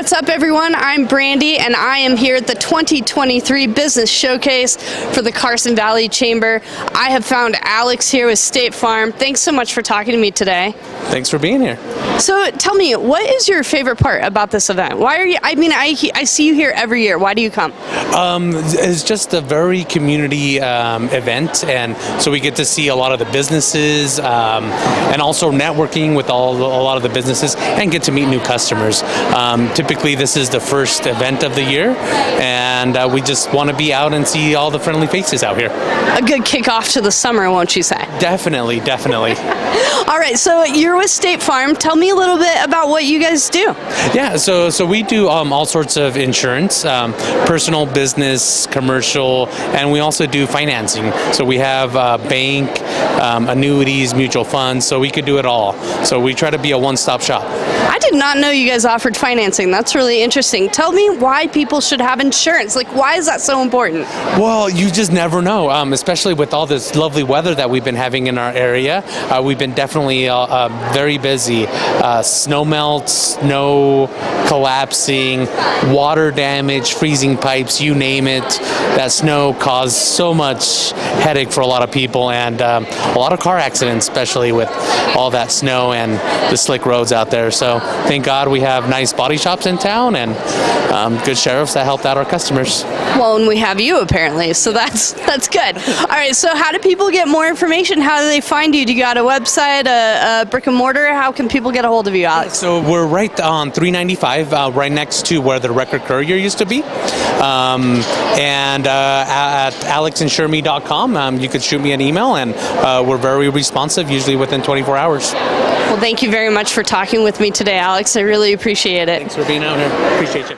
what's up everyone? I'm Brandy and I am here at the 2023 Business Showcase for the Carson Valley Chamber. I have found Alex here with State Farm. Thanks so much for talking to me today. Thanks for being here. So tell me, what is your favorite part about this event? Why are you, I see you here every year. Why do you come? It's just a very community event, and so we get to see a lot of the businesses and also networking with a lot of the businesses and get to meet new customers. Typically this is the first event of the year, and we just want to be out and see all the friendly faces out here. A good kickoff to the summer, won't you say? Definitely. All right, so you're with State Farm. Tell me a little bit about what you guys do. Yeah, so we do all sorts of insurance, personal, business, commercial, and we also do financing. So we have bank, annuities, mutual funds, so we could do it all. So we try to be a one-stop shop. I did not know you guys offered financing. That's really interesting. Tell me why people should have insurance. Like, why is that so important? Well, you just never know, especially with all this lovely weather that we've been having in our area. We've been definitely very busy. Snow melt, snow collapsing, water damage, freezing pipes, you name it. That snow caused so much headache for a lot of people, and a lot of car accidents, especially with all that snow and the slick roads out there. So thank God we have nice body shops in town and good sheriffs that helped out our customers. Well, and we have you apparently, so that's good. All right, so how do people get more information? How do they find you? Do you got a website, a brick and mortar? How can people get a hold of you, Alex? So we're right on 395, right next to where the Record Courier used to be. And at alexinsureme.com, you could shoot me an email, and we're very responsive, usually within 24 hours. Well, thank you very much for talking with me today, Alex. I really appreciate it. Thanks for being out here. Appreciate you.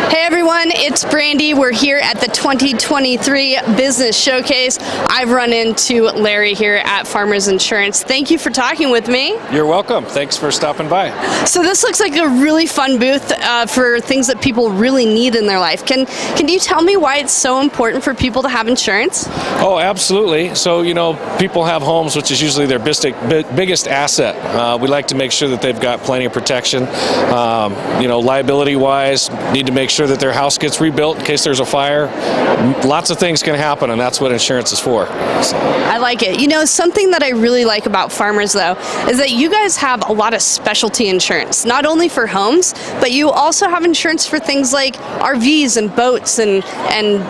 Hey everyone, it's Brandy. We're here at the 2023 Business Showcase. I've run into Larry here at Farmers Insurance. Thank you for talking with me. You're welcome. Thanks for stopping by. So this looks like a really fun booth for things that people really need in their life. Can you tell me why it's so important for people to have insurance? Oh, absolutely. So, people have homes, which is usually their biggest asset. We like to make sure that they've got plenty of protection. Liability-wise, need to make sure that their house gets rebuilt in case there's a fire. Lots of things can happen, and that's what insurance is for. So. I like it. Something that I really like about Farmers, though, is that you guys have a lot of specialty insurance, not only for homes, but you also have insurance for things like RVs and boats and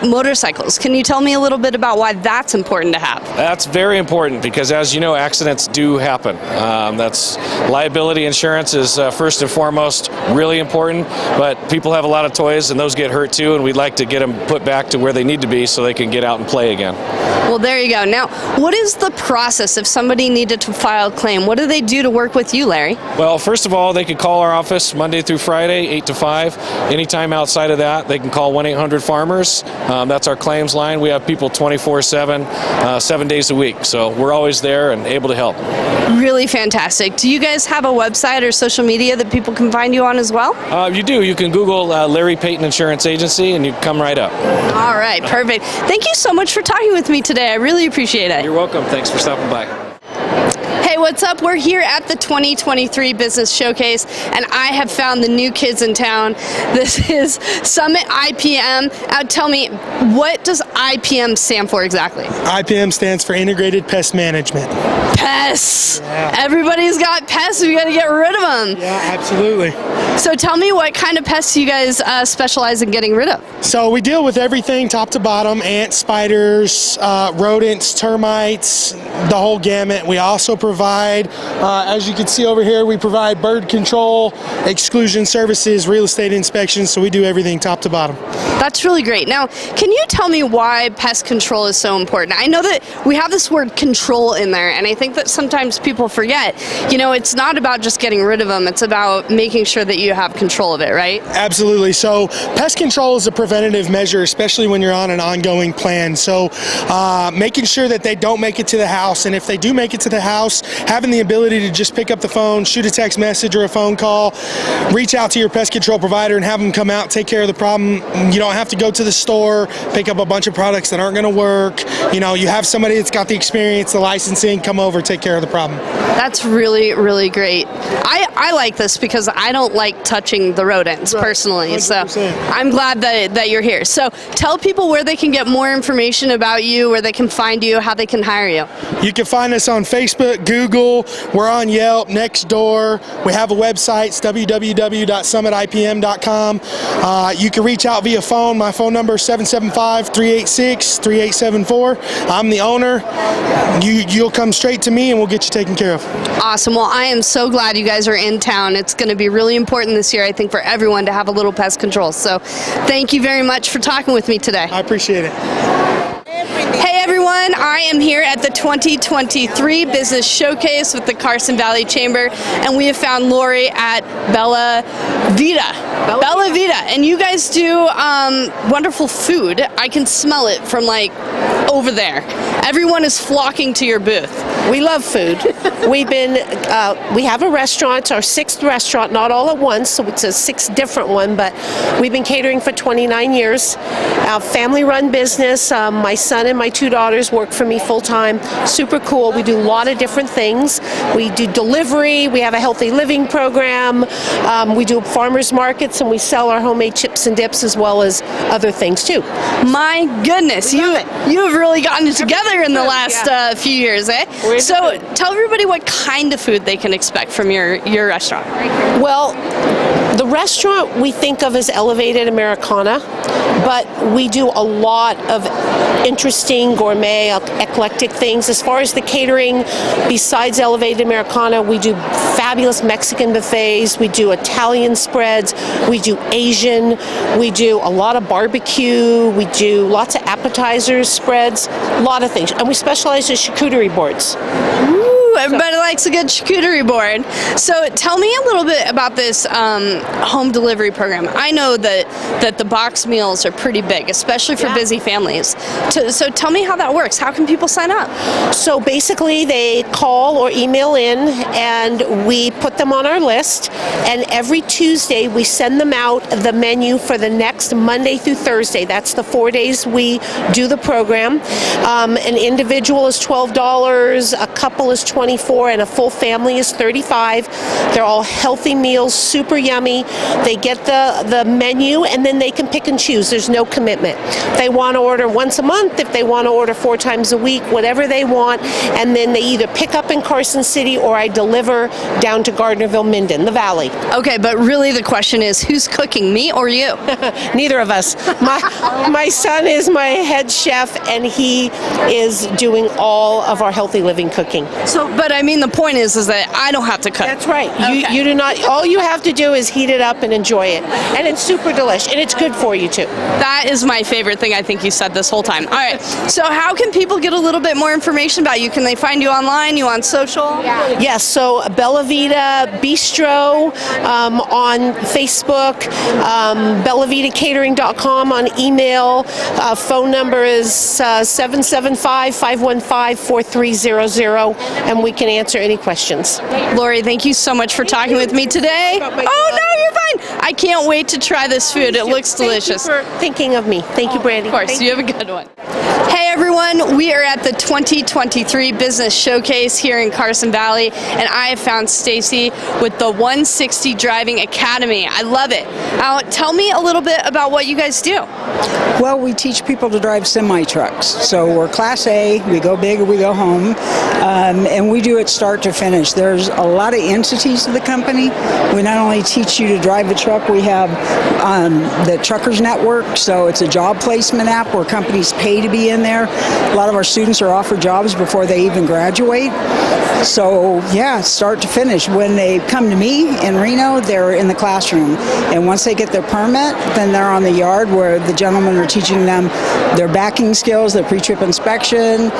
motorcycles. Can you tell me a little bit about why that's important to have? That's very important because, as you know, accidents do happen. That's liability insurance is first and foremost really important, but people have a lot of toys and those get hurt too, and we'd like to get them put back to where they need to be so they can get out and play again. Well, there you go. Now, what is the process if somebody needed to file a claim? What do they do to work with you, Larry? Well, first of all, they could call our office Monday through Friday, 8 to 5. Anytime outside of that, they can call 1-800-FARMERS. That's our claims line. We have people 24/7, 7 days a week. So we're always there and able to help. Really fantastic. Do you guys have a website or social media that people can find you on as well? You do. You can Google Larry Payton Insurance Agency and you come right up. All right, perfect. Thank you so much for talking with me today. I really appreciate it. You're welcome. Thanks for stopping by. Hey, what's up? We're here at the 2023 Business Showcase, and I have found the new kids in town. This is Summit IPM. Tell me, what does IPM stand for exactly? IPM stands for Integrated Pest Management. Pests! Yeah. Everybody's got pests. We got to get rid of them. Yeah, absolutely. So tell me, what kind of pests you guys specialize in getting rid of? So we deal with everything top to bottom: ants, spiders, rodents, termites, the whole gamut. We also provide, as you can see over here, we provide bird control, exclusion services, real estate inspections, so we do everything top to bottom. That's really great. Now, can you tell me why pest control is so important? I know that we have this word control in there, and I think that sometimes people forget, it's not about just getting rid of them, it's about making sure that you have control of it, right? Absolutely. So pest control is a preventative measure, especially when you're on an ongoing plan. So making sure that they don't make it to the house, and if they do make it to the house, having the ability to just pick up the phone, shoot a text message or a phone call, reach out to your pest control provider and have them come out, take care of the problem. You don't have to go to the store, pick up a bunch of products that aren't going to work. You know, you have somebody that's got the experience, the licensing, come over, take care of the problem. That's really, really great. I like this because I don't like touching the rodents personally. 100%. So I'm glad that you're here. So tell people where they can get more information about you, where they can find you, how they can hire you. You can find us on Facebook, Google, we're on Yelp, Nextdoor. We have a website, it's www.summitipm.com. You can reach out via phone. My phone number is 775-386-3874. I'm the owner. You'll come straight to me and we'll get you taken care of. Awesome. Well, I am so glad you guys are in town. It's going to be really important this year, I think, for everyone to have a little pest control. So thank you very much for talking with me today. I appreciate it. Hey everyone, I am here at the 2023 Business Showcase with the Carson Valley Chamber, and we have found Lori at Bella Vita. Bella Vita. And you guys do wonderful food. I can smell it from like over there. Everyone is flocking to your booth. We love food. We have a restaurant. It's our 6th restaurant, not all at once, so it's a 6 different one, but we've been catering for 29 years. Family-run business. My son and my 2 daughters work for me full-time. Super cool. We do a lot of different things. We do delivery. We have a healthy living program. We do farmers markets, and we sell our homemade chips and dips as well as other things too. My goodness, you have really gotten it together in the last few years, eh? So tell everybody what kind of food they can expect from your restaurant. Well, the restaurant we think of as elevated Americana, but we do a lot of interesting gourmet, eclectic things. As far as the catering, besides elevated Americana, we do fabulous Mexican buffets, we do Italian spreads, we do Asian, we do a lot of barbecue, we do lots of appetizers, spreads, a lot of things. And we specialize in charcuterie boards. Everybody likes a good charcuterie board. So tell me a little bit about this home delivery program. I know that the box meals are pretty big, especially for busy families. So tell me how that works. How can people sign up? So basically they call or email in and we put them on our list, and every Tuesday we send them out the menu for the next Monday through Thursday. That's the 4 days we do the program. An individual is $12, a couple is $24, and a full family is $35. They're all healthy meals, super yummy. They get the menu and then they can pick and choose. There's no commitment. If they want to order once a month, if they want to order 4 times a week, whatever they want, and then they either pick up in Carson City or I deliver down to Gardnerville, Minden, the Valley. Okay, but really the question is, who's cooking, me or you? Neither of us. My son is my head chef and he is doing all of our healthy living cooking. But I mean, the point is that I don't have to cook. That's right. Okay. You do not. All you have to do is heat it up and enjoy it, and it's super delicious, and it's good for you too. That is my favorite thing I think you said this whole time. All right. So how can people get a little bit more information about you? Can they find you online? You on social? Yes. So Bella Vita Bistro on Facebook, BellaVitaCatering.com on email. Phone number is 775-515-4300, and we can answer any questions. Lori, thank you so much for talking with me today. Oh, no, you're fine. I can't wait to try this food. It looks delicious. Thank you for thinking of me. Thank you, Brandy. Of course. You have a good one. Hey, everyone. We are at the 2023 Business Showcase here in Carson Valley, and I have found Stacy with the 160 Driving Academy. I love it. Now, tell me a little bit about what you guys do. Well, we teach people to drive semi-trucks. So we're Class A, we go big or we go home, and we do it start to finish. There's a lot of entities to the company. We not only teach you to drive the truck, we have the Truckers Network, so it's a job placement app where companies pay to be in there. A lot of our students are offered jobs before they even graduate. So yeah, start to finish. When they come to me in Reno, they're in the classroom. And once they get their permit, then they're on the yard where the gentlemen are teaching them their backing skills, their pre-trip inspection,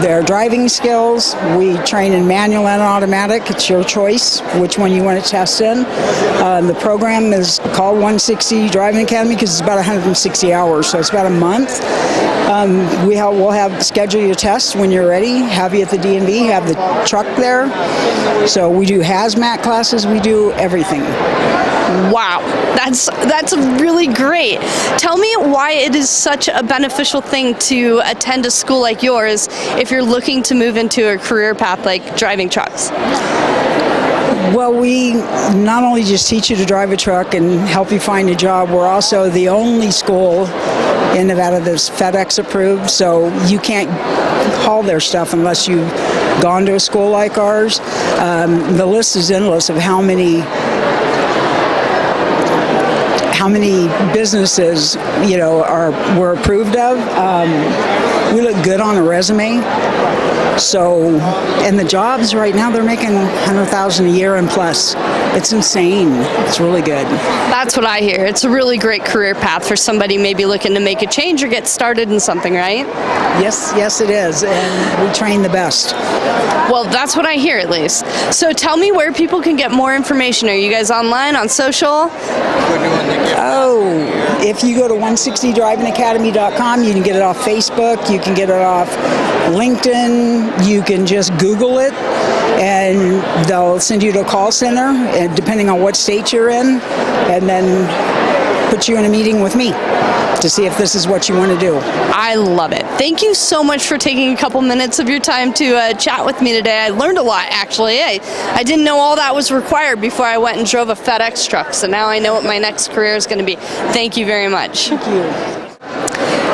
their driving skills. We train in manual and automatic. It's your choice which one you want to test in. The program is called 160 Driving Academy because it's about 160 hours, so it's about a month. We we'll have schedule your tests when you're ready, have you at the DMV, have the truck there. So we do hazmat classes, we do everything. Wow, that's really great. Tell me why it is such a beneficial thing to attend a school like yours if you're looking to move into a career path like driving trucks. Well, we not only just teach you to drive a truck and help you find a job, we're also the only school in Nevada that's FedEx approved, so you can't haul their stuff unless you've gone to a school like ours. The list is endless of how many businesses, we're approved of. We look good on a resume. So, and the jobs right now, they're making $100,000 a year and plus. It's insane. It's really good. That's what I hear. It's a really great career path for somebody maybe looking to make a change or get started in something, right? Yes, it is. And we train the best. Well, that's what I hear at least. So tell me where people can get more information. Are you guys online, on social? Oh, if you go to 160drivingacademy.com, you can get it off Facebook, you can get it off LinkedIn, you can just Google it, and they'll send you to a call center, and depending on what state you're in, and then put you in a meeting with me to see if this is what you want to do. I love it. Thank you so much for taking a couple minutes of your time to chat with me today. I learned a lot, actually. I didn't know all that was required before I went and drove a FedEx truck, so now I know what my next career is going to be. Thank you very much. Thank you.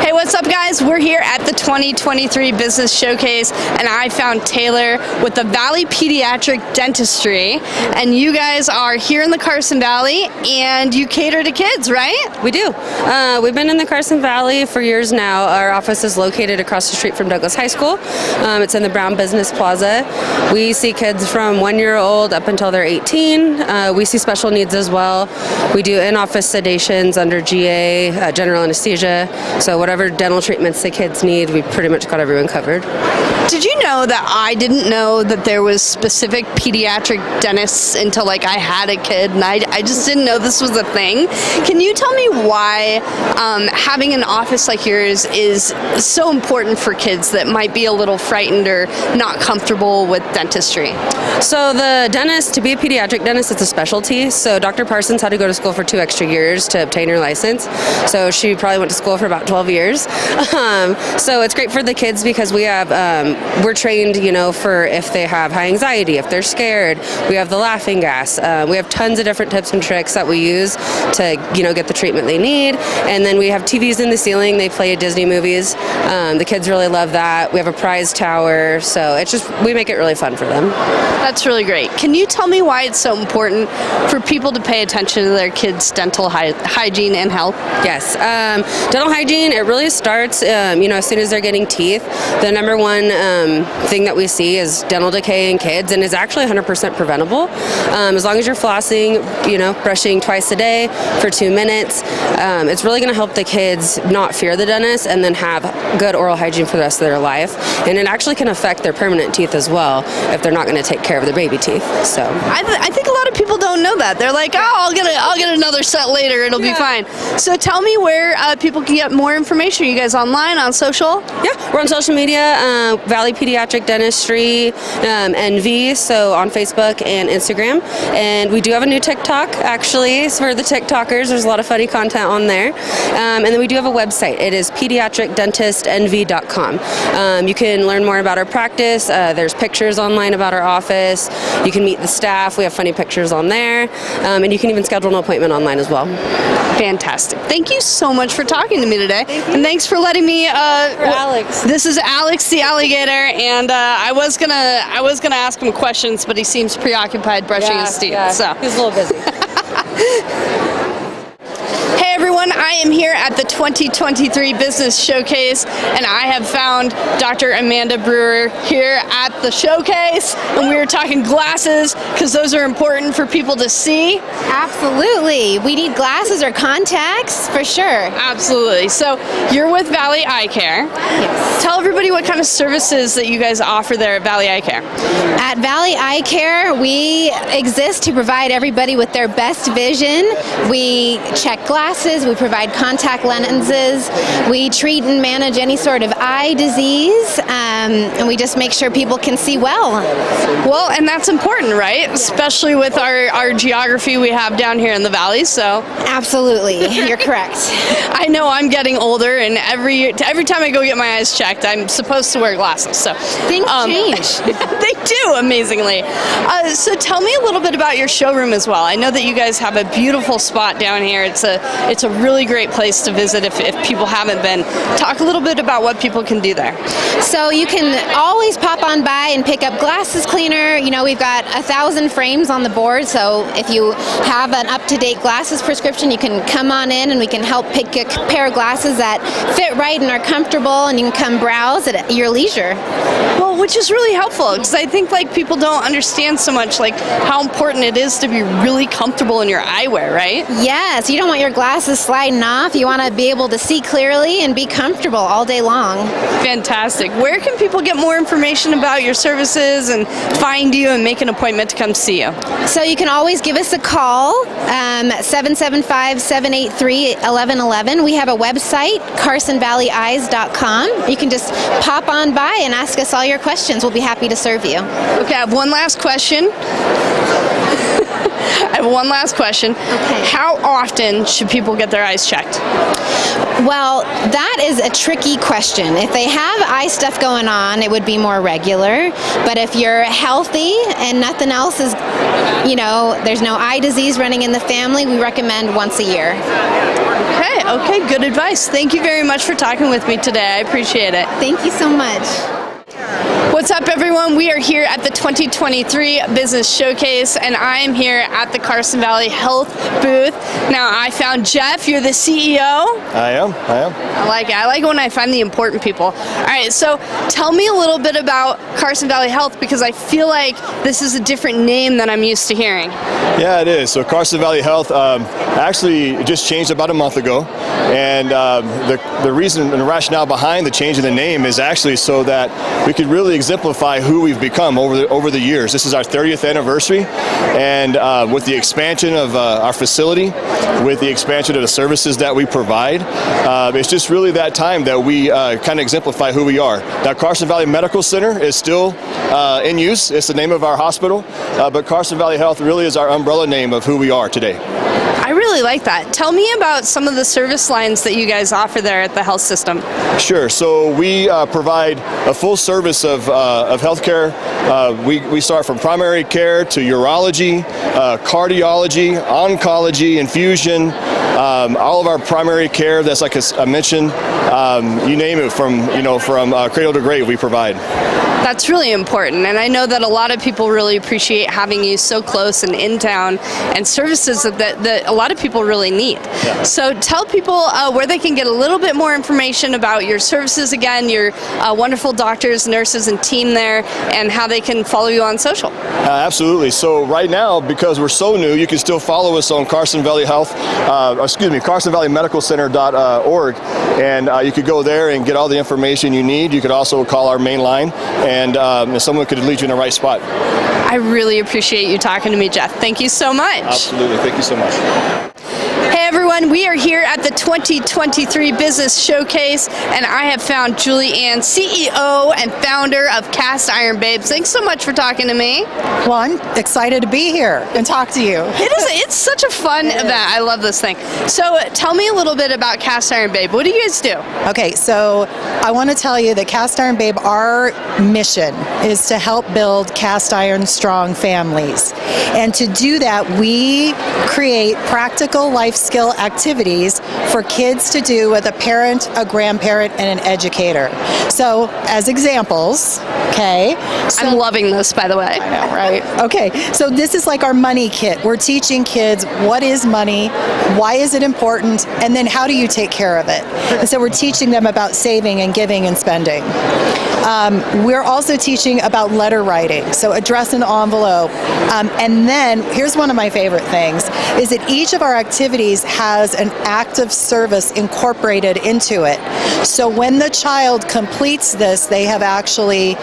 Hey, what's up, guys? We're here at the 2023 Business Showcase, and I found Taylor with the Valley Pediatric Dentistry, and you guys are here in the Carson Valley, and you cater to kids, right? We do. We've been in the Carson Valley for years now. Our office is located across the street from Douglas High School. It's in the Brown Business Plaza. We see kids from 1 year old up until they're 18. We see special needs as well. We do in-office sedations under GA, general anesthesia. So whatever dental treatments the kids need, we pretty much got everyone covered. Did you know that I didn't know that there was specific pediatric dentists until I had a kid, and I just didn't know this was a thing. Can you tell me why having an office like yours is so important for kids that might be a little frightened or not comfortable with dentistry? So the dentist, to be a pediatric dentist, it's a specialty. So Dr. Parsons had to go to school for 2 extra years to obtain her license. So she probably went to school for about 12 years. So it's great for the kids because we have, we're trained, for if they have high anxiety, if they're scared. We have the laughing gas. We have tons of different tips and tricks that we use to, get the treatment they need. And then we have TVs in the ceiling. They play Disney movies. The kids really love that. We have a prize tower. So it's just, we make it really fun for them. That's really great. Can you tell me why it's so important for people to pay attention to their kids' dental hygiene and health? Yes. Dental hygiene, it really starts, as soon as they're getting teeth. The number one thing that we see is dental decay in kids, and it's actually 100% preventable. As long as you're flossing, brushing twice a day for 2 minutes, it's really going to help the kids not fear the dentist and then have good oral hygiene for the rest of their life. And it actually can affect their permanent teeth as well if they're not going to take care of their baby teeth. So I think a lot of people don't know that. They're like, I'll get another set later. It'll be fine. So tell me where people can get more information. Are you guys online, on social? Yeah, we're on social media, Valley Pediatric Dentistry, NV, so on Facebook and Instagram. And we do have a new TikTok, actually, so for the TikTokers. There's a lot of funny content on there. And then we do have a website. It is pediatricdentistnv.com. You can learn more about our practice. There's pictures online about our office. You can meet the staff. We have funny pictures on there. And you can even schedule an appointment online as well. Fantastic. Thank you so much for talking to me today. And thanks for letting me Alex. This is Alex the alligator, and I was gonna ask him questions, but he seems preoccupied brushing his teeth. Yeah. So He's a little busy. Hey everyone, I am here at the 2023 Business Showcase, and I have found Dr. Amanda Brewer here at the showcase, and we were talking glasses because those are important for people to see. Absolutely. We need glasses or contacts for sure. Absolutely. So you're with Valley Eye Care. Yes. Tell everybody what kind of services that you guys offer there at Valley Eye Care. At Valley Eye Care, we exist to provide everybody with their best vision. We check glasses, we provide contact lenses, we treat and manage any sort of eye disease, and we just make sure people can see well. Well, and that's important, right? Especially with our geography we have down here in the valley, so. Absolutely, you're correct. I know I'm getting older, and every time I go get my eyes checked, I'm supposed to wear glasses, so. Things change. They do, amazingly. So tell me a little bit about your showroom as well. I know that you guys have a beautiful spot down here. It's a really great place to visit if people haven't been. Talk a little bit about what people can do there. So you can always pop on by and pick up glasses cleaner. You know, we've got 1,000 frames on the board, so if you have an up-to-date glasses prescription, you can come on in and we can help pick a pair of glasses that fit right and are comfortable, and you can come browse at your leisure. Well, which is really helpful, because I think like people don't understand so much like how important it is to be really comfortable in your eyewear, right? Yes, you don't want your glasses sliding off. You want to be able to see clearly and be comfortable all day long. Fantastic. Where can people get more information about your services and find you and make an appointment to come see you? So you can always give us a call, 775-783-1111. We have a website, carsonvalleyeyes.com. You can just pop on by and ask us all your questions. We'll be happy to serve you. Okay, I have one last question. Okay. How often should people get their eyes checked? Well, that is a tricky question. If they have eye stuff going on, it would be more regular. But if you're healthy and nothing else is, there's no eye disease running in the family, we recommend once a year. Okay, good advice. Thank you very much for talking with me today. I appreciate it. Thank you so much. What's up, everyone? We are here at the 2023 Business Showcase, and I am here at the Carson Valley Health booth. Now, I found Jeff. You're the CEO. I am. I like it. I like it when I find the important people. All right, so tell me a little bit about Carson Valley Health, because I feel like this is a different name than I'm used to hearing. Yeah, it is. So Carson Valley Health actually just changed about a month ago, and the reason and the rationale behind the change in the name is actually so that we could really exemplify who we've become over the years. This is our 30th anniversary, and with the expansion of our facility, with the expansion of the services that we provide, it's just really that time that we kind of exemplify who we are. Now, Carson Valley Medical Center is still in use. It's the name of our hospital, but Carson Valley Health really is our umbrella name of who we are today. I really like that. Tell me about some of the service lines that you guys offer there at the health system. Sure. So we provide a full service of healthcare. We start from primary care to urology, cardiology, oncology, infusion, all of our primary care. That's like I mentioned, you name it, from cradle to grave we provide. That's really important, and I know that a lot of people really appreciate having you so close and in town, and services that a lot of people really need. Yeah. So tell people where they can get a little bit more information about your services again, your wonderful doctors, nurses, and team there, and how they can follow you on social. Absolutely. So right now, because we're so new, you can still follow us on Carson Valley CarsonValleyMedicalCenter.org, and you could go there and get all the information you need. You could also call our main line, and someone could lead you in the right spot. I really appreciate you talking to me, Jeff. Thank you so much. Absolutely. Thank you so much. Hey everyone, we are here at the 2023 Business Showcase, and I have found Julie Ann, CEO and founder of Cast Iron Babes. Thanks so much for talking to me. Well, I'm excited to be here and talk to you. It's such a fun event. I love this thing. So tell me a little bit about Cast Iron Babe. What do you guys do? Okay, so I want to tell you that Cast Iron Babe, our mission is to help build cast iron strong families. And to do that, we create practical life skill activities for kids to do with a parent, a grandparent, and an educator. So as examples, okay. So, I'm loving this, by the way. I know, right? Okay, so this is like our money kit. We're teaching kids what is money, why is it important, and then how do you take care of it. And so we're teaching them about saving and giving and spending. We're also teaching about letter writing, so address an envelope. And then here's one of my favorite things, is that each of our activities has an act of service incorporated into it. So when the child completes this, they have actually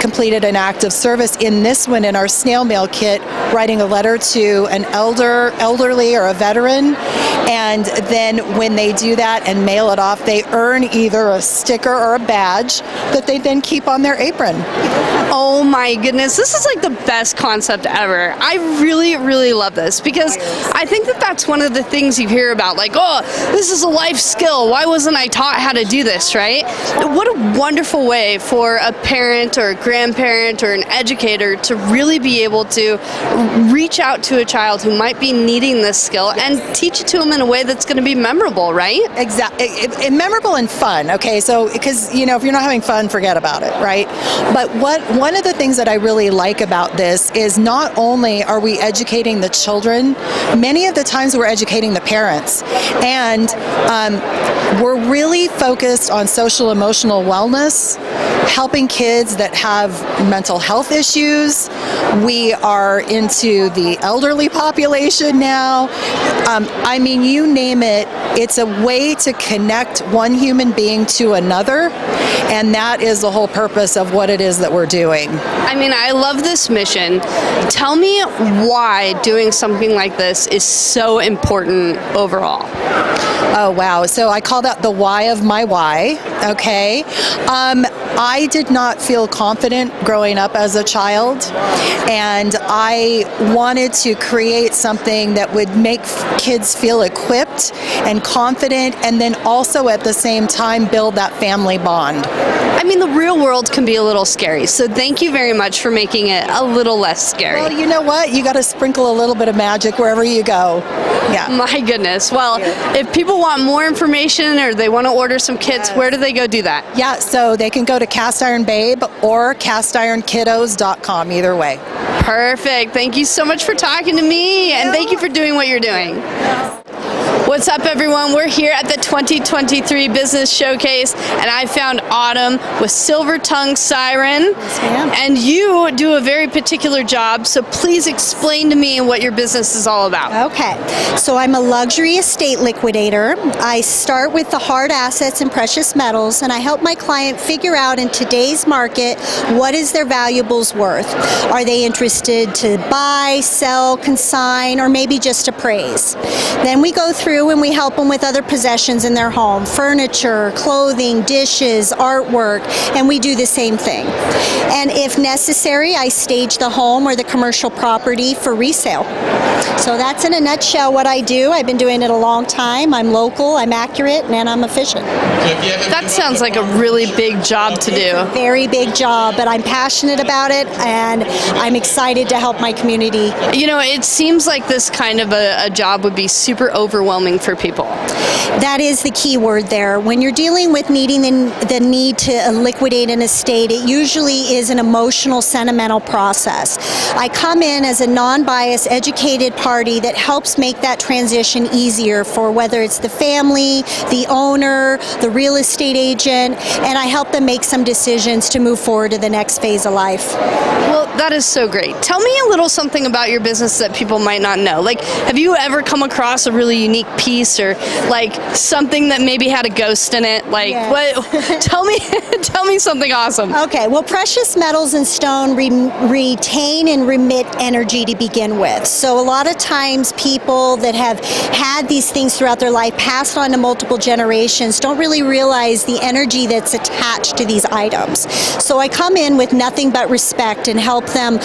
completed an act of service. In this one, in our snail mail kit, writing a letter to an elderly or a veteran, and then when they do that and mail it off, they earn either a sticker or a badge that they then keep on their apron. Oh my goodness, this is like the best concept ever. I really, really love this because I think that that's one of the things you hear about, like, oh, this is a life skill. Why wasn't I taught how to do this, right? What a wonderful way for a parent or a grandparent or an educator to really be able to reach out to a child who might be needing this skill and teach it to them in a way that's going to be memorable, right? Exactly. Memorable and fun, okay? So, because, you know, if you're not having fun, forget about it, right? But one of the things that I really like about this is not only are we educating the children, many of the times we're educating the parents. And we're really focused on social emotional wellness, helping kids that have mental health issues. We are into the elderly population now. I mean, you name it, it's a way to connect one human being to another, and that is the whole purpose of what it is that we're doing. I mean, I love this mission. Tell me why doing something like this is so important overall. Oh, wow. So I call that the why of my why, okay? I did not feel confident growing up as a child, and I wanted to create something that would make kids feel equipped and confident, and then also at the same time build that family bond. I mean, the real world can be a little scary, so thank you very much for making it a little less scary. Well, you know what? You got to sprinkle a little bit of magic wherever you go. Yeah. My goodness. Well, if people want more information or they want to order some kits, where do they go do that? Yeah, so they can go to Cast Iron Babe or castironkiddos.com, either way. Perfect. Thank you so much for talking to me, and thank you for doing what you're doing. What's up, everyone? We're here at the 2023 Business Showcase, and I found Autumn with Silver Tongue Siren. Yes, ma'am. And you do a very particular job, so please explain to me what your business is all about. Okay, so I'm a luxury estate liquidator. I start with the hard assets and precious metals, and I help my client figure out in today's market what is their valuables worth. Are they interested to buy, sell, consign, or maybe just appraise? Then we go through and we help them with other possessions in their home, furniture, clothing, dishes, artwork, and we do the same thing. And if necessary, I stage the home or the commercial property for resale. So that's in a nutshell what I do. I've been doing it a long time. I'm local, I'm accurate, and I'm efficient. That sounds like a really big job to do. Very big job, but I'm passionate about it, and I'm excited to help my community. You know, it seems like this kind of a job would be super overwhelming for people. That is the key word there. When you're dealing with needing the need to liquidate an estate, it usually is an emotional, sentimental process. I come in as a non-biased, educated party that helps make that transition easier for whether it's the family, the owner, the real estate agent, and I help them make some decisions to move forward to the next phase of life. Well, that is so great. Tell me a little something about your business that people might not know. Like, have you ever come across a really unique piece or like something that maybe had a ghost in it? Like, what? Tell me something awesome. Okay, well, precious metals and stone retain and remit energy to begin with. So a lot of times people that have had these things throughout their life, passed on to multiple generations, don't really realize the energy that's attached to these items. So I come in with nothing but respect and help them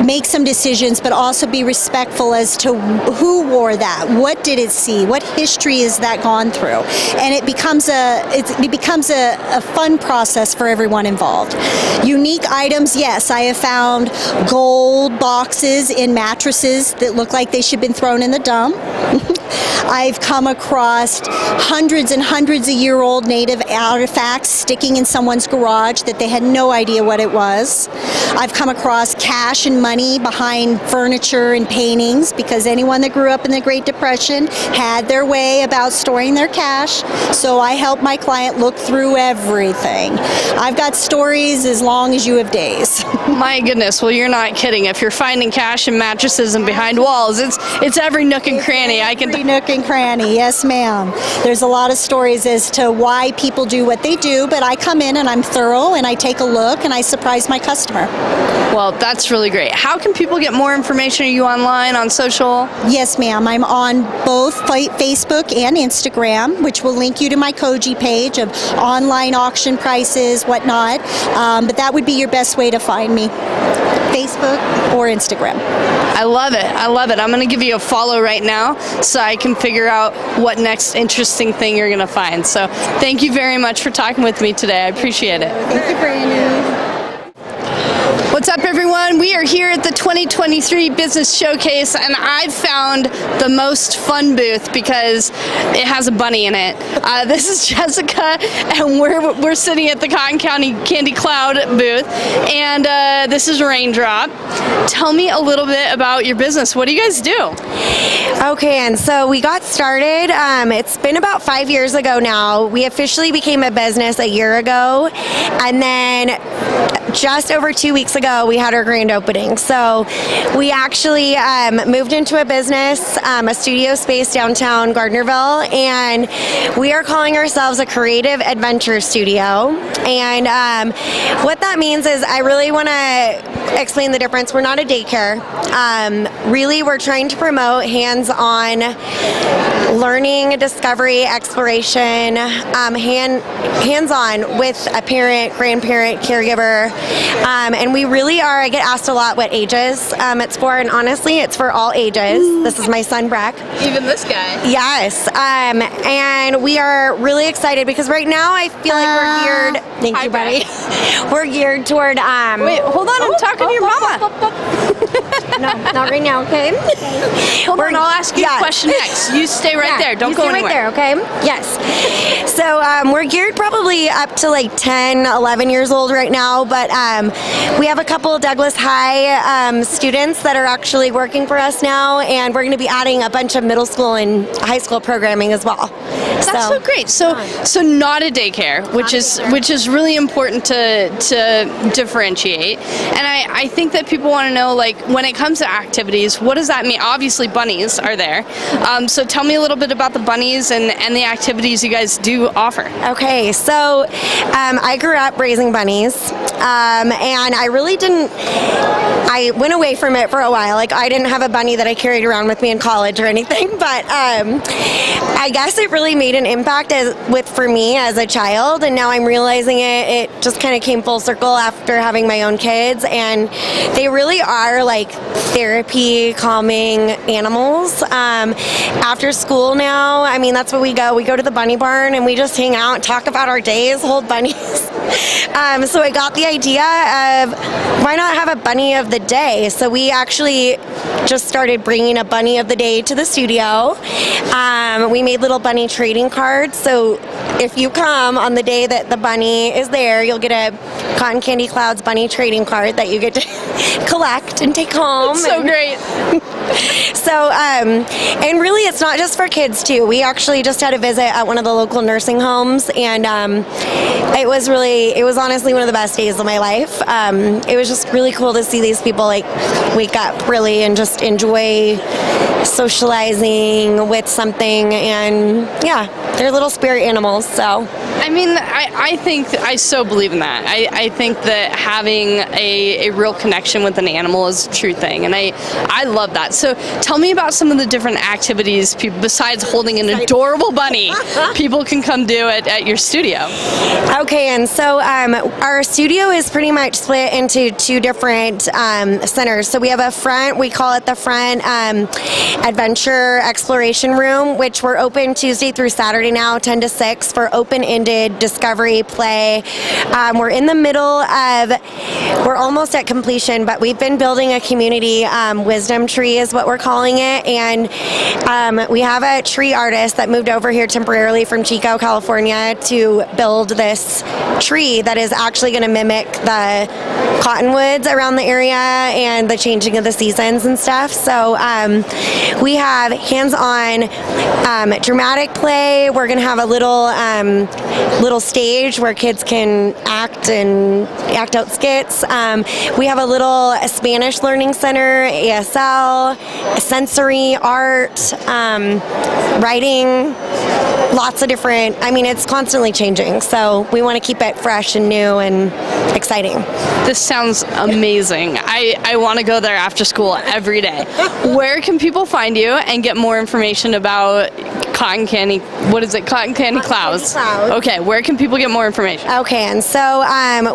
make some decisions, but also be respectful as to who wore that, what did it see, what history is that gone through, and it becomes a fun process for everyone involved. Unique items, yes, I have found gold boxes in mattresses that look like they should have been thrown in the dump. I've come across hundreds and hundreds of year-old native artifacts sticking in someone's garage that they had no idea what it was. I've come across cash and money behind furniture and paintings, because anyone that grew up in the Great Depression had their way about storing their cash. So I help my client look through everything. I've got stories as long as you have days. My goodness, well, you're not kidding. If you're finding cash in mattresses and behind walls, it's every nook and cranny. Every nook and cranny, yes ma'am. There's a lot of stories as to why people do what they do, but I come in and I'm thorough and I take a look and I surprise my customer. Well, that's really great. How can people get more information? Are you online, on social? Yes ma'am, I'm on both Facebook and Instagram, which will link you to my Koji page of online auction prices, whatnot, but that would be your best way to find me. Facebook or Instagram. I love it. I love it. I'm going to give you a follow right now so I can figure out what next interesting thing you're going to find. So thank you very much for talking with me today. I appreciate it. Thank you, Brandon. What's up, everyone? We are here at the 2023 Business Showcase, and I've found the most fun booth because it has a bunny in it. This is Jessica, and we're sitting at the Cotton County Candy Cloud booth, and this is Raindrop. Tell me a little bit about your business. What do you guys do? Okay, and so we got started, it's been about 5 years ago now. We officially became a business a year ago, and then just over 2 weeks ago, we had our grand opening. So we actually moved into a business, a studio space downtown Gardnerville, and we are calling ourselves a creative adventure studio. And what that means is I really want to explain the difference. We're not a daycare. Really, we're trying to promote hands-on learning, discovery, exploration, hands-on with a parent, grandparent, caregiver. And we really are, I get asked a lot what ages it's for, and honestly, it's for all ages. This is my son, Breck. Even this guy. Yes. And we are really excited because right now I feel like we're geared, thank you, buddy. We're geared toward, Wait, hold on, I'm talking to your mama. No, not right now, okay? Hold on, I'll ask you a question next. You stay right there. Don't go anywhere. Right there, okay? Yes. So we're geared probably up to like 10, 11 years old right now, but we have a couple Douglas High students that are actually working for us now, and we're going to be adding a bunch of middle school and high school programming as well. That's so great. So not a daycare, which is really important to differentiate. And I think that people want to know, like, when it comes to activities, what does that mean? Obviously, bunnies are there. So tell me a little bit about the bunnies and the activities you guys do offer. Okay, so I grew up raising bunnies, and I really didn't. I went away from it for a while. Like, I didn't have a bunny that I carried around with me in college or anything, but I guess it really made an impact for me as a child, and now I'm realizing it just kind of came full circle after having my own kids, and they really are like therapy, calming animals. After school now, I mean, that's what we go to the bunny barn and we just hang out and talk about our days, hold bunnies. So I got the idea of why not have a bunny of the day? So we actually just started bringing a bunny of the day to the studio. We made little bunny trading cards. So if you come on the day that the bunny is there, you'll get a Cotton Candy Clouds bunny trading card that you get to collect and take home. That's so great. So, and really it's not just for kids too. We actually just had a visit at one of the local nursing homes, and it was honestly one of the best days of my life. It was just really cool to see these people like wake up really and just enjoy socializing with something, and yeah, they're little spirit animals. So I mean, I so believe in that. I think that having a real connection with an animal is a true thing, and I love that. So tell me about some of the different activities, besides holding an adorable bunny, people can come do at your studio. Okay, and so our studio is pretty much split into two different centers. So we have a front, we call it the front adventure exploration room, which we're open Tuesday through Saturday now, 10 to 6 for open-ended unassisted discovery play. We're in the middle of, we're almost at completion, but we've been building a community wisdom tree is what we're calling it. And we have a tree artist that moved over here temporarily from Chico, California to build this tree that is actually going to mimic the cottonwoods around the area and the changing of the seasons and stuff. So we have hands-on dramatic play. We're going to have a little stage where kids can act out skits. We have a little Spanish learning center, ASL, sensory art, writing, lots of different, I mean, it's constantly changing. So we want to keep it fresh and new and exciting. This sounds amazing. I want to go there after school every day. Where can people find you and get more information about Cotton Candy? What is it? Cotton Candy Clouds. Okay, where can people get more information? Okay, and so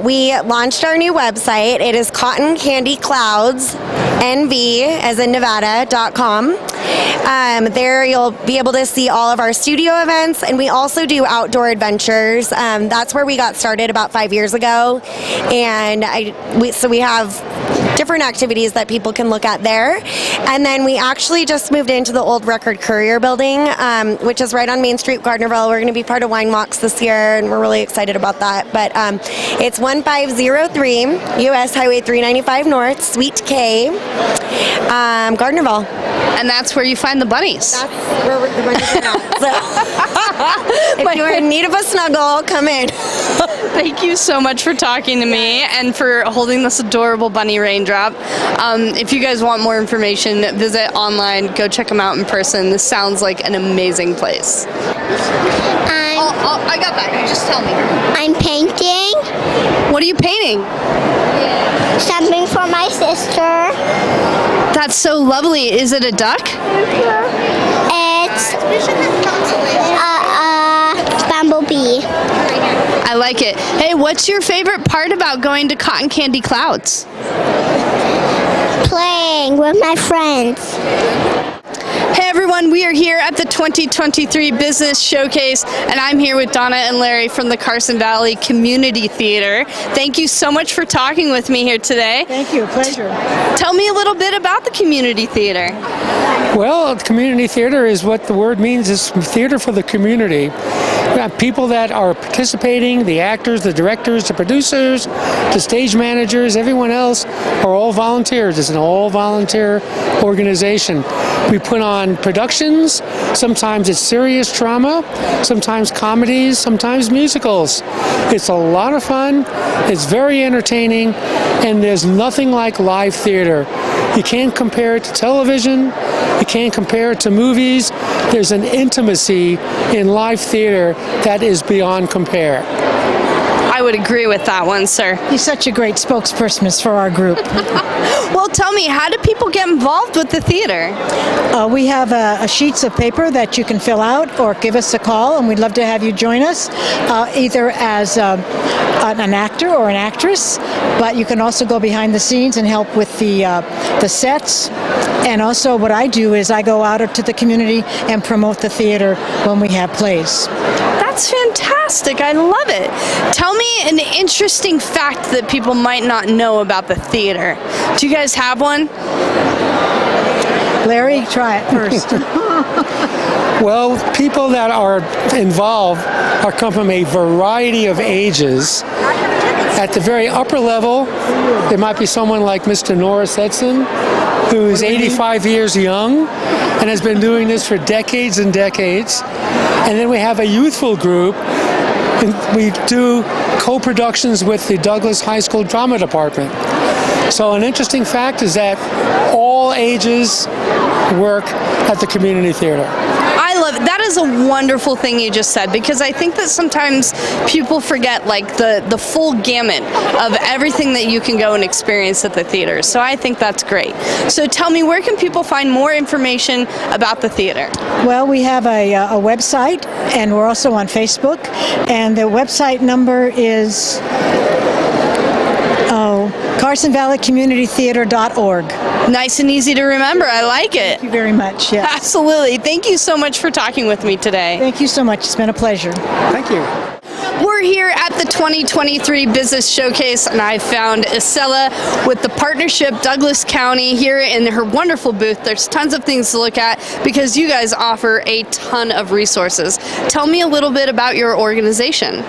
we launched our new website. It is Cotton Candy Clouds, NV, as in Nevada.com. There you'll be able to see all of our studio events, and we also do outdoor adventures. That's where we got started about 5 years ago, and so we have different activities that people can look at there. And then we actually just moved into the old Record Courier building, which is right on Main Street, Gardnerville. We're going to be part of Wine Walks this year, and we're really excited about that. But it's 1503 US Highway 395 North, Suite K, Gardnerville. And that's where you find the bunnies. That's where the bunnies are at. So, if you're in need of a snuggle, come in. Thank you so much for talking to me and for holding this adorable bunny raindrop. If you guys want more information, visit online, go check them out in person. This sounds like an amazing place. I got that. You just tell me. I'm painting. What are you painting? Something for my sister. That's so lovely. Is it a duck? It's bumblebee. I like it. Hey, what's your favorite part about going to Cotton Candy Clouds? Playing with my friends. Hey everyone, we are here at the 2023 Business Showcase, and I'm here with Donna and Larry from the Carson Valley Community Theater. Thank you so much for talking with me here today. Thank you, a pleasure. Tell me a little bit about the Community Theater. Well, community theater is what the word means, is theater for the community. We have people that are participating, the actors, the directors, the producers, the stage managers, everyone else are all volunteers. It's an all-volunteer organization. We put on productions. Sometimes it's serious drama, sometimes comedies, sometimes musicals. It's a lot of fun. It's very entertaining, and there's nothing like live theater. You can't compare it to television. You can't compare it to movies. There's an intimacy in live theater that is beyond compare. I would agree with that one, sir. He's such a great spokesperson for our group. Well, tell me, how do people get involved with the theater? We have sheets of paper that you can fill out or give us a call, and we'd love to have you join us, either as an actor or an actress, but you can also go behind the scenes and help with the sets. And also what I do is I go out to the community and promote the theater when we have plays. That's fantastic. I love it. Tell me an interesting fact that people might not know about the theater. Do you guys have one? Larry, try it first. Well, people that are involved come from a variety of ages. At the very upper level, there might be someone like Mr. Norris Edson, who is 85 years young and has been doing this for decades and decades. And then we have a youthful group, and we do co-productions with the Douglas High School Drama Department. So an interesting fact is that all ages work at the community theater. I love it. That is a wonderful thing you just said, because I think that sometimes people forget like the full gamut of everything that you can go and experience at the theater. So I think that's great. So tell me, where can people find more information about the theater? Well, we have a website, and we're also on Facebook, and the website number is CarsonValleyCommunityTheater.org. Nice and easy to remember. I like it. Thank you very much. Yes. Absolutely. Thank you so much for talking with me today. Thank you so much. It's been a pleasure. Thank you. We're here at the 2023 Business Showcase, and I found Isela with the partnership Douglas County here in her wonderful booth. There's tons of things to look at because you guys offer a ton of resources. Tell me a little bit about your organization.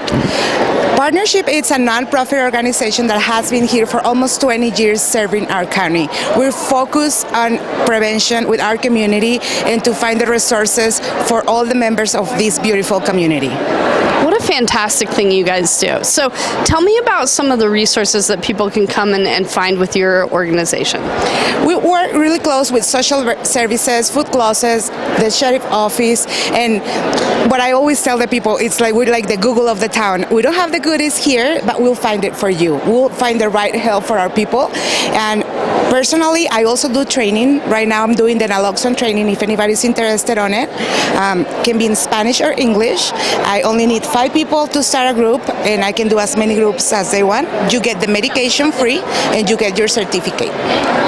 Partnership is a nonprofit organization that has been here for almost 20 years serving our county. We're focused on prevention with our community and to find the resources for all the members of this beautiful community. What a fantastic thing you guys do. So tell me about some of the resources that people can come and find with your organization. We work really close with social services, food closets, the sheriff office, and what I always tell the people, it's like we're like the Google of the town. We don't have the goodies here, but we'll find it for you. We'll find the right help for our people. And personally, I also do training. Right now I'm doing the naloxone training if anybody's interested on it. Can be in Spanish or English. I only need 5 people to start a group, and I can do as many groups as they want. You get the medication free, and you get your certificate.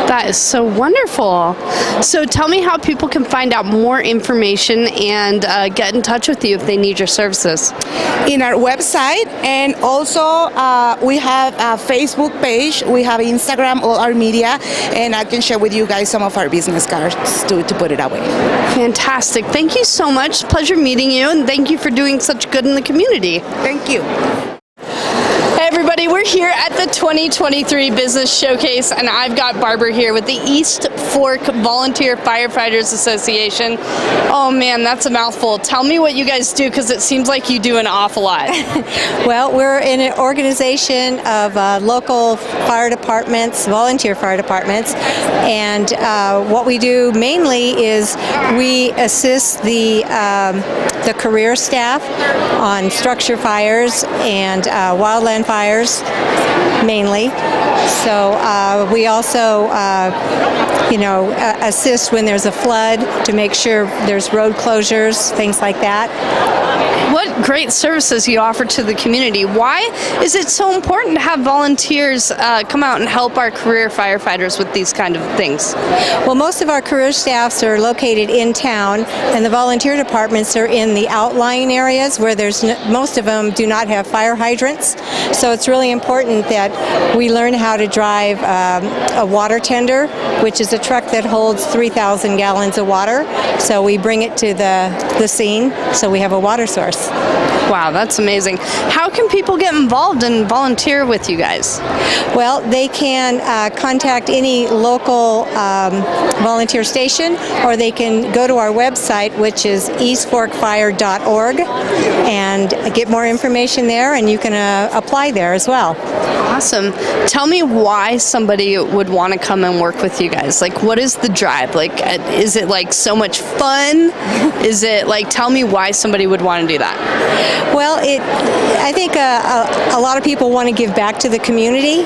That is so wonderful. So tell me how people can find out more information and get in touch with you if they need your services. In our website, and also we have a Facebook page, we have Instagram, all our media, and I can share with you guys some of our business cards to put it away. Fantastic. Thank you so much. Pleasure meeting you, and thank you for doing such good in the community. Thank you. Hey everybody, we're here at the 2023 Business Showcase, and I've got Barbara here with the East Fork Volunteer Firefighters Association. Oh man, that's a mouthful. Tell me what you guys do, because it seems like you do an awful lot. Well, we're in an organization of local fire departments, volunteer fire departments, and what we do mainly is we assist the career staff on structure fires and wildland fires mainly. So we also assist when there's a flood to make sure there's road closures, things like that. What great services you offer to the community. Why is it so important to have volunteers come out and help our career firefighters with these kind of things? Well, most of our career staffs are located in town, and the volunteer departments are in the outlying areas where most of them do not have fire hydrants. So it's really important that we learn how to drive a water tender, which is a truck that holds 3,000 gallons of water. So we bring it to the scene, so we have a water source. Wow, that's amazing. How can people get involved and volunteer with you guys? Well, they can contact any local volunteer station, or they can go to our website, which is eastforkfire.org, and get more information there, and you can apply there as well. Awesome. Tell me why somebody would want to come and work with you guys. Like, what is the drive? Like, is it like so much fun? Is it like, tell me why somebody would want to do that? Well, I think a lot of people want to give back to the community,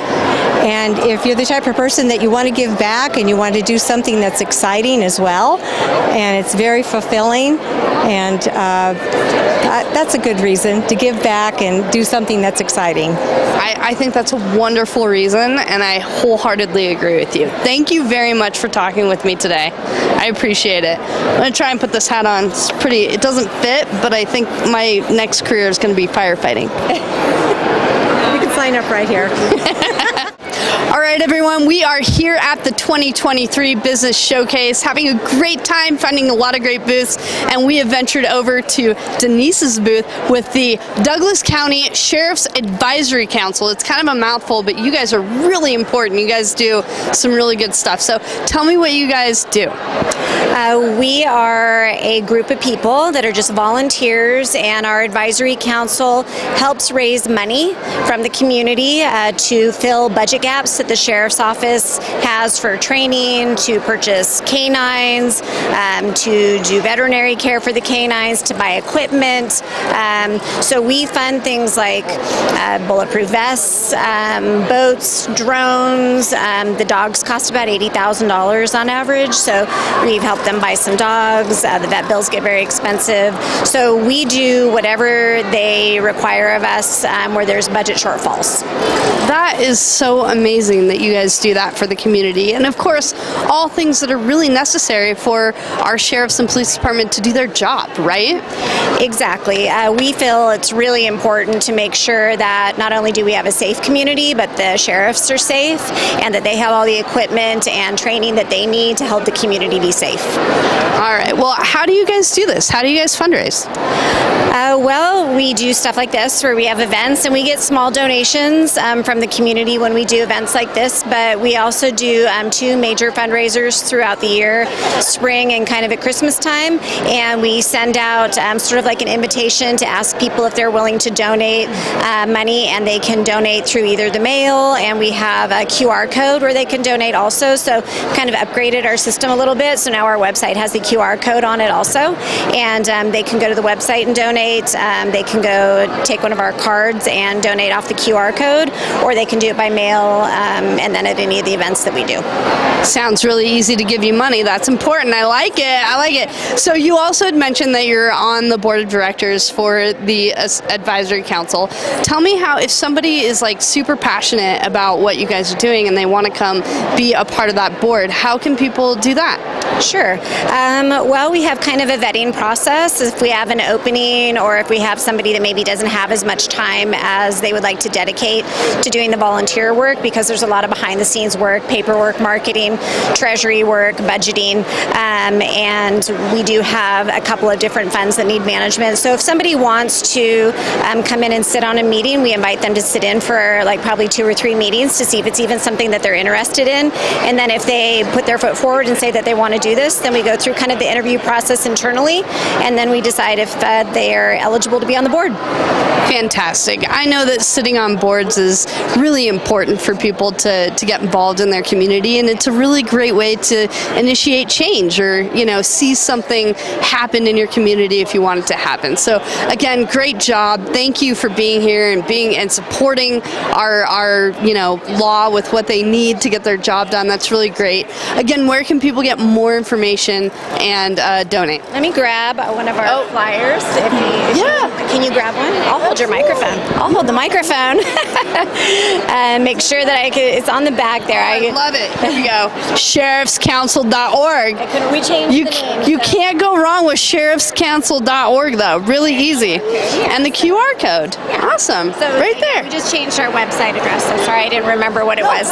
and if you're the type of person that you want to give back and you want to do something that's exciting as well, and it's very fulfilling, and that's a good reason to give back and do something that's exciting. I think that's a wonderful reason, and I wholeheartedly agree with you. Thank you very much for talking with me today. I appreciate it. I'm going to try and put this hat on. It doesn't fit, but I think my next career is going to be firefighting. You can sign up right here. All right, everyone, we are here at the 2023 Business Showcase, having a great time, finding a lot of great booths, and we have ventured over to Denise's booth with the Douglas County Sheriff's Advisory Council. It's kind of a mouthful, but you guys are really important. You guys do some really good stuff. So tell me what you guys do. We are a group of people that are just volunteers, and our advisory council helps raise money from the community to fill budget gaps that the sheriff's office has for training, to purchase canines, to do veterinary care for the canines, to buy equipment. So we fund things like bulletproof vests, boats, drones. The dogs cost about $80,000 on average, so we've helped them buy some dogs. The vet bills get very expensive. So we do whatever they require of us where there's budget shortfalls. That is so amazing that that you guys do that for the community. And of course, all things that are really necessary for our sheriffs and police department to do their job, right? Exactly. We feel it's really important to make sure that not only do we have a safe community, but the sheriffs are safe and that they have all the equipment and training that they need to help the community be safe. All right. Well, how do you guys do this? How do you guys fundraise? Well, we do stuff like this where we have events and we get small donations from the community when we do events like this, but we also do 2 major fundraisers throughout the year, spring and kind of at Christmas time, and we send out sort of like an invitation to ask people if they're willing to donate money, and they can donate through either the mail, and we have a QR code where they can donate also, so kind of upgraded our system a little bit, so now our website has the QR code on it also, and they can go to the website and donate. They can go take one of our cards and donate off the QR code, or they can do it by mail and then at any of the events that we do. Sounds really easy to give you money. That's important. I like it. So you also had mentioned that you're on the board of directors for the advisory council. Tell me how, if somebody is like super passionate about what you guys are doing and they want to come be a part of that board, how can people do that? Sure. Well, we have kind of a vetting process. If we have an opening or if we have somebody that maybe doesn't have as much time as they would like to dedicate to doing the volunteer work, because there's a lot of behind the scenes work, paperwork, marketing, treasury work, budgeting, and we do have a couple of different funds that need management. So if somebody wants to come in and sit on a meeting, we invite them to sit in for like probably 2 or 3 meetings to see if it's even something that they're interested in. And then if they put their foot forward and say that they want to do this, then we go through kind of the interview process internally, and then we decide if they are eligible to be on the board. Fantastic. I know that sitting on boards is really important for people to get involved in their community, and it's a really great way to initiate change or, see something happen in your community if you want it to happen. So again, great job. Thank you for being here and supporting our law with what they need to get their job done. That's really great. Again, where can people get more information and donate? Let me grab one of our flyers. Can you grab one? I'll hold your microphone. I'll hold the microphone. And make sure that it's on the back there. I love it. Here we go. sheriffscouncil.org. We changed the name. You can't go wrong with sheriffscouncil.org though. Really easy. And the QR code. Awesome. So right there. We just changed our website address. I'm sorry, I didn't remember what it was.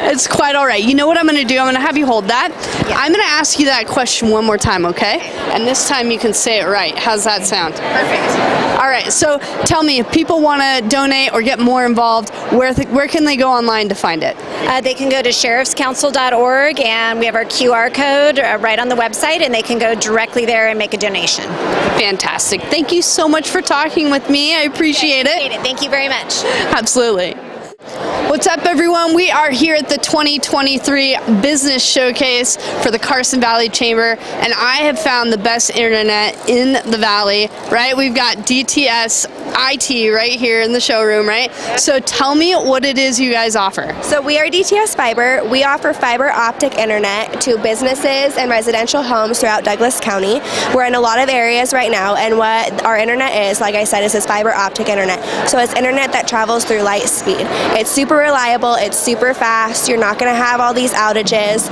It's quite all right. You know what I'm going to do? I'm going to have you hold that. Yeah. I'm going to ask you that question one more time, okay? And this time you can say it right. How's that sound? Perfect. All right. So tell me, if people want to donate or get more involved, where can they go online to find it? They can go to sheriffscouncil.org, and we have our QR code right on the website, and they can go directly there and make a donation. Fantastic. Thank you so much for talking with me. I appreciate it. Thank you very much. Absolutely. What's up, everyone? We are here at the 2023 Business Showcase for the Carson Valley Chamber, and I have found the best internet in the Valley, right? We've got DTS IT right here in the showroom, right? So tell me what it is you guys offer. So we are DTS Fiber. We offer fiber optic internet to businesses and residential homes throughout Douglas County. We're in a lot of areas right now, and what our internet is, like I said, is this fiber optic internet. So it's internet that travels through light speed. It's super reliable, it's super fast, you're not going to have all these outages,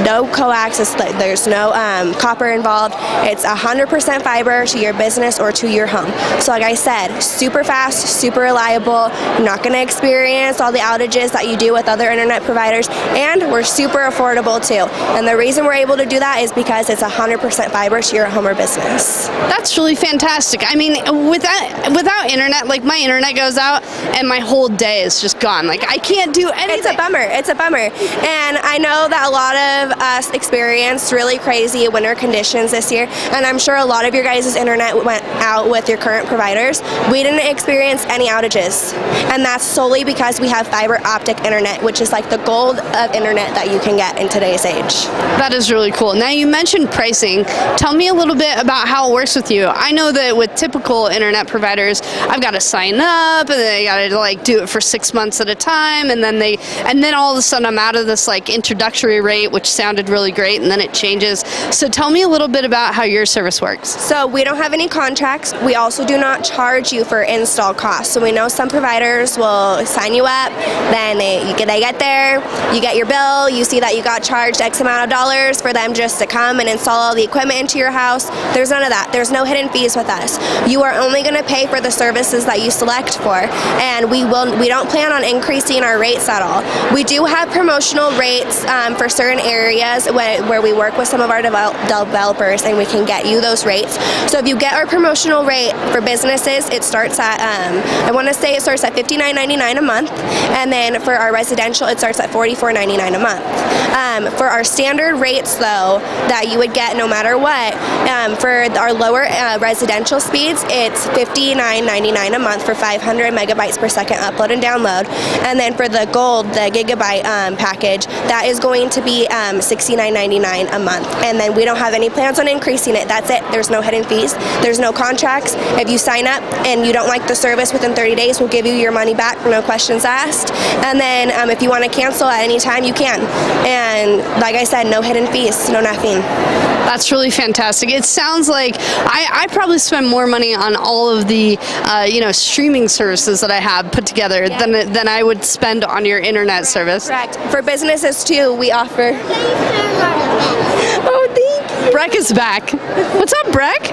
no coax, there's no copper involved. It's 100% fiber to your business or to your home. So like I said, super fast, super reliable, you're not going to experience all the outages that you do with other internet providers, and we're super affordable too. And the reason we're able to do that is because it's 100% fiber to your home or business. That's really fantastic. I mean, without internet, like my internet goes out and my whole day is just gone. Like I can't do anything. It's a bummer. And I know that a lot of us experienced really crazy winter conditions this year, and I'm sure a lot of your guys' internet went out with your current providers. We didn't experience any outages, and that's solely because we have fiber optic internet, which is like the gold of internet that you can get in today's age. That is really cool. Now you mentioned pricing. Tell me a little bit about how it works with you. I know that with typical internet providers, I've got to sign up and then I got to like do it for 6 months months at a time, and then all of a sudden I'm out of this like introductory rate, which sounded really great, and then it changes. So tell me a little bit about how your service works. So we don't have any contracts. We also do not charge you for install costs. So we know some providers will sign you up, then they get there, you get your bill, you see that you got charged X amount of dollars for them just to come and install all the equipment into your house. There's none of that. There's no hidden fees with us. You are only going to pay for the services that you select for, and we don't plan on increasing our rates at all. We do have promotional rates for certain areas where we work with some of our developers, and we can get you those rates. So if you get our promotional rate for businesses, it starts at I want to say it starts at $59.99 a month, and then for our residential it starts at $44.99 a month. For our standard rates though that you would get no matter what, for our lower residential speeds, it's $59.99 a month for 500 megabytes per second upload and download, and then for the gold, the gigabyte package, that is going to be $69.99 a month, and then we don't have any plans on increasing it. That's it. There's no hidden fees. There's no contracts. If you sign up and you don't like the service within 30 days, we'll give you your money back, no questions asked. And then if you want to cancel at any time, you can. And like I said, no hidden fees, no nothing. That's really fantastic. It sounds like I probably spend more money on all of the streaming services that I have put together than I would spend on your internet service. Correct. For businesses too, we offer. Oh, thank you. Breck is back. What's up, Breck?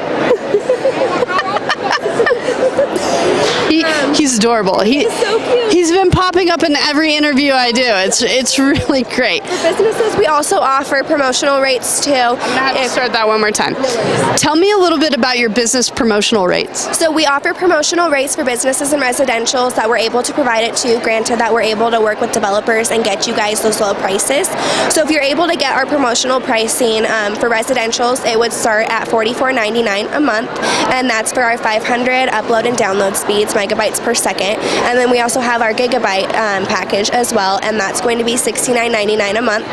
He's adorable. He's so cute. He's been popping up in every interview I do. It's really great. For businesses, we also offer promotional rates too. I'm gonna have to start that one more time. Tell me a little bit about your business promotional rates. So we offer promotional rates for businesses and residentials that we're able to provide it to. Granted that we're able to work with developers and get you guys those low prices. So if you're able to get our promotional pricing for residentials, it would start at $44.99 a month, and that's for our 500 upload and download speeds, megabytes per second. And then we also have our gigabyte package as well, and that's going to be $69.99 a month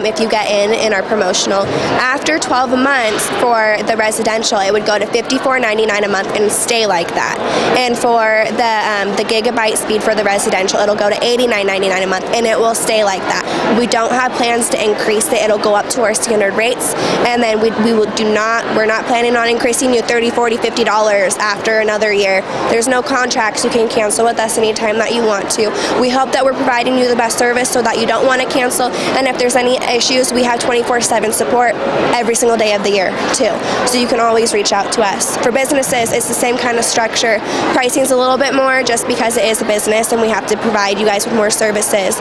if you get in our promotional. After 12 months for the residential, it would go to $54.99 a month and stay like that. And for the gigabyte speed for the residential, it'll go to $89.99 a month, and it will stay like that. We don't have plans to increase it. It'll go up to our standard rates, and then we're not planning on increasing you $30, $40, $50 after another year. There's no contracts. You can cancel with us anytime that you want to. We hope that we're providing you the best service so that you don't want to cancel, and if there's any issues, we have 24/7 support every single day of the year too. So you can always reach out to us. For businesses, it's the same kind of structure. Pricing's a little bit more just because it is a business and we have to provide you guys with more services.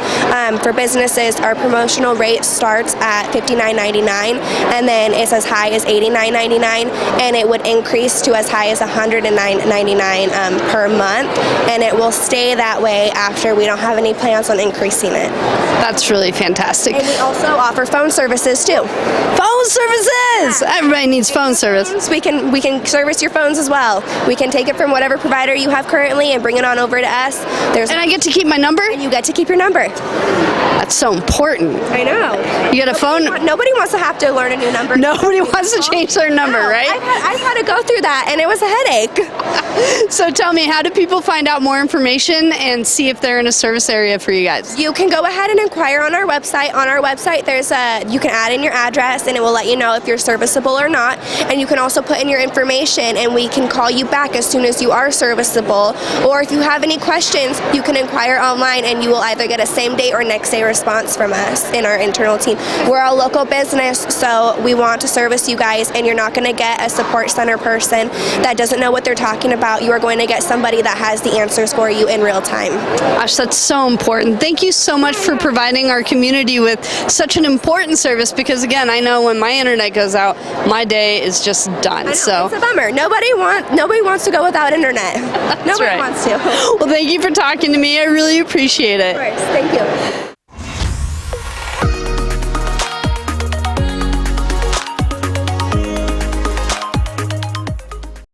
For businesses, our promotional rate starts at $59.99, and then it's as high as $89.99, and it would increase to as high as $109.99 per month, and it will stay that way after. We don't have any plans on increasing it. That's really fantastic. And we also offer phone services too. Phone services! Everybody needs phone service. We can service your phones as well. We can take it from whatever provider you have currently and bring it on over to us. And I get to keep my number? And you get to keep your number. That's so important. I know. You get a phone. Nobody wants to have to learn a new number. Nobody wants to change their number, right? I've had to go through that, and it was a headache. So tell me, how do people find out more information and see if they're in a service area for you guys? You can go ahead and inquire on our website. On our website, you can add in your address, and it will let you know if you're serviceable or not. And you can also put in your information, and we can call you back as soon as you are serviceable. Or if you have any questions, you can inquire online, and you will either get a same day or next day response from us in our internal team. We're a local business, so we want to service you guys, and you're not going to get a support center person that doesn't know what they're talking about. You are going to get somebody that has the answers for you in real time. Gosh, that's so important. Thank you so much for providing our community with such an important service, because again, I know when my internet goes out, my day is just done. I know, so it's a bummer. Nobody wants to go without internet. Nobody wants to. Well, thank you for talking to me. I really appreciate it. Of course. Thank you.